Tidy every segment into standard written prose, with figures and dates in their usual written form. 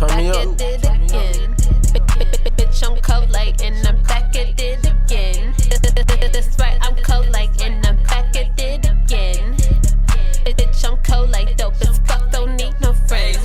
Turn me up. Bitch, I'm cold like, and I'm back at it again. That's right, I'm cold like, and I'm back at it again. Bitch, I'm cold like, dope as fuck, don't need no friends.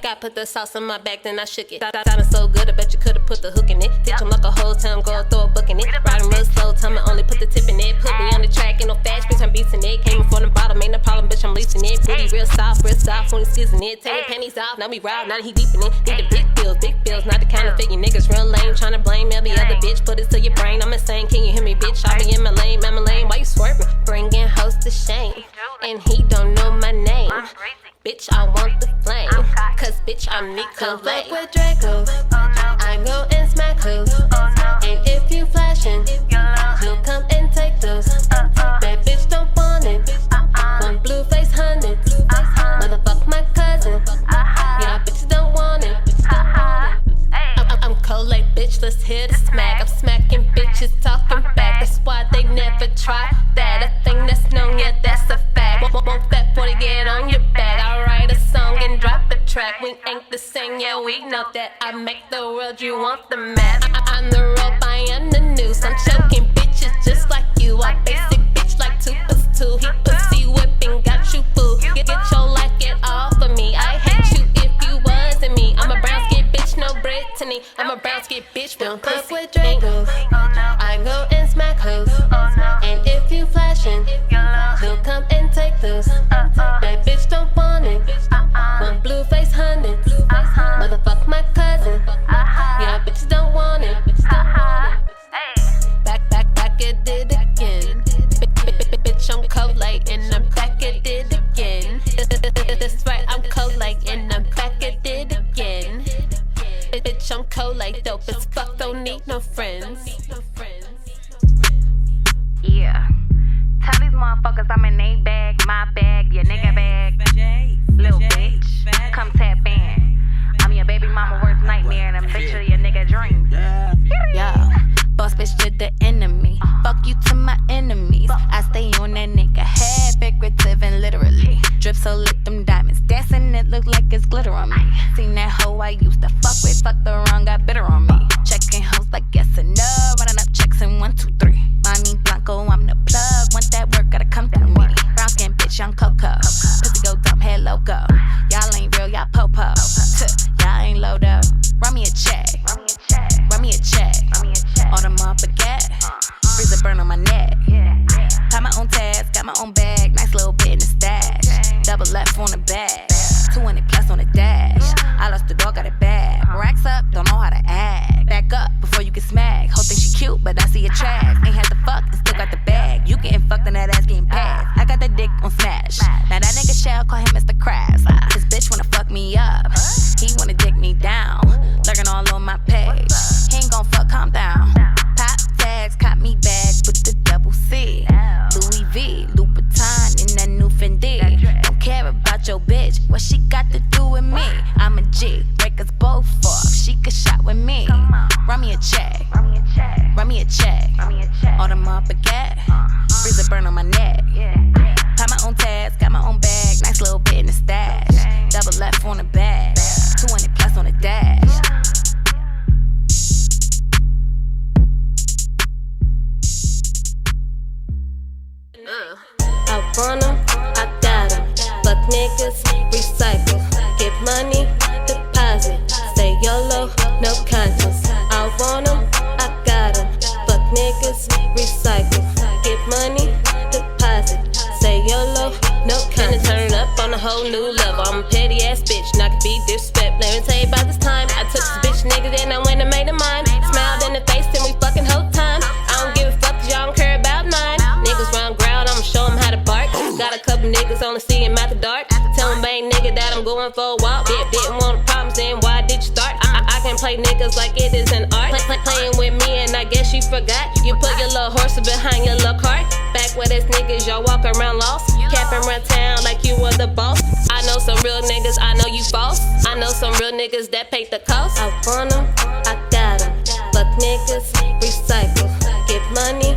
Got put the sauce on my back, then I shook it. Sounding so good, I bet you could've put the hook in it. Bitch, I'm like a whole time, go throw a book in it. Riding real slow, time I only put the tip in it. Put me on the track, ain't no fast, bitch, I'm beating it. Came from the bottom, ain't no problem, bitch, I'm leasing it. Booty real soft, when he's season it. Take the panties off, now we ride, now he deep in it. Need the big bills, not the counterfeit. You niggas real lame, tryna blame every other bitch. Put it to your brain, I'm insane, can you hear me, bitch? I be in my lane, why you swerving? Bringing hoes to shame, and he don't know my name. Bitch, I want the flame, cause bitch, I'm Nico. Fuck with Dracos, I go and smack hoes. And if you flashing, he'll come and take those. Bad bitch don't want it, one blue face hundred. Motherfuck my cousin, yeah, bitches don't want it. I'm cold like bitch, let's hit a smack. I'm smacking bitches talking back, that's why they never try that. A thing that's known, yeah, that's a fact. Won't that 40 get on your back? I write a song and drop a track. We ain't the same, yeah, we know that. I make the world, you want the map. I'm the rope, I am the noose. I'm choking bitches just like you. I basic bitch like 2 + 2. He pussy whipping, got you fooled. Get your life, get off of me. I hate you if you wasn't me. I'm a brown skin bitch, no Brittany. I'm a brown skin bitch, don't fuck with Dracos. I go and smack hoes. And if you flashing, he'll come and take those. That bitch don't want it, one blue face hundred. Motherfuck my cousin, yeah, bitches don't want it. Back at it again. Bitch, I'm cold like, and I'm back at it again. That's right, I'm cold like, and I'm back at it again. Bitch, I'm cold like, dope as fuck, don't need no friends. Yeah. Tell these motherfuckers I'm in they bag, my bag, your nigga bag. Little bitch, come tap in. I'm your baby mama worst nightmare, and I'm bitch of your nigga dreams. Yeah, boss bitch to the enemy. Fuck you to my enemies. I stay on that nigga head, figurative and literally. Drip so lit, them diamonds dancing, it look like it's glitter on me. Seen that hoe I used to fuck with, fuck the wrong, got bitter on me. Checking hoes like yes and no, running up checks in 1, 2, 3. Mommy Blanco, I'm the plug. Want that work, gotta come through me. Brown skin bitch, young Coco. Pussy go dumb, head loco. Y'all ain't real, y'all po-po. Y'all ain't low though. Run me a check. Run me a check. All them up baguette. Freezer burn on my neck. Got my own tags, got my own bag. Nice little bit in the stash. Double left on the bag. 200 plus on the dash. I lost the dog, got it bad. Racks up, don't know how to act. Back up before you get smacked. Whole thing she cute, but I see a trash. Ain't had the fuck and still got the bag. You getting fucked and that ass getting passed. I got the dick on smash. Now that nigga Shell call him Mr. Krabs. This bitch wanna fuck me up. He wanna dick me down. Lurking all on my page. He ain't gon' fuck, calm down. Pop tags, caught me bags with the double C. Louis V, Louboutin in that new Fendi. Don't care about your bitch, what she got to do with me? I'm a G, break us both off. She could shot with me. Run me a check. Run me a check. All them up baguette. Freezer burn on my neck. Got my own tags, got my own bag. Nice little bit in the stash. Double left on the bag. 200 plus on the dash. I want 'em, I got 'em. Fuck niggas, recycle. Get money, deposit. Stay YOLO, no conscience. I want 'em, I got 'em. Fuck niggas, recycle. Get money, deposit. Stay YOLO, no conscience. Turn up on a whole new level. I'm a petty ass bitch, not to be disrespect. Let me tell you about this time. I took this bitch nigga, then I went and made a mine. Smiled in the face, then we fucking whole time. I don't give a fuck, cause y'all don't care about mine. Niggas run ground, I'ma show 'em how to bark. Got a couple niggas only see him out the dark. Tell 'em main nigga that I'm going for a walk. Didn't want the problems, then why did you start? I can play niggas like it is an art. Playing with me and I guess you forgot. You put your little horse behind your little cart. Back where there's niggas, y'all walk around lost. Capping around town like you were the boss. I know some real niggas, I know you false. I know some real niggas that paid the cost. I want 'em, I got 'em. Fuck niggas, recycle. Get money,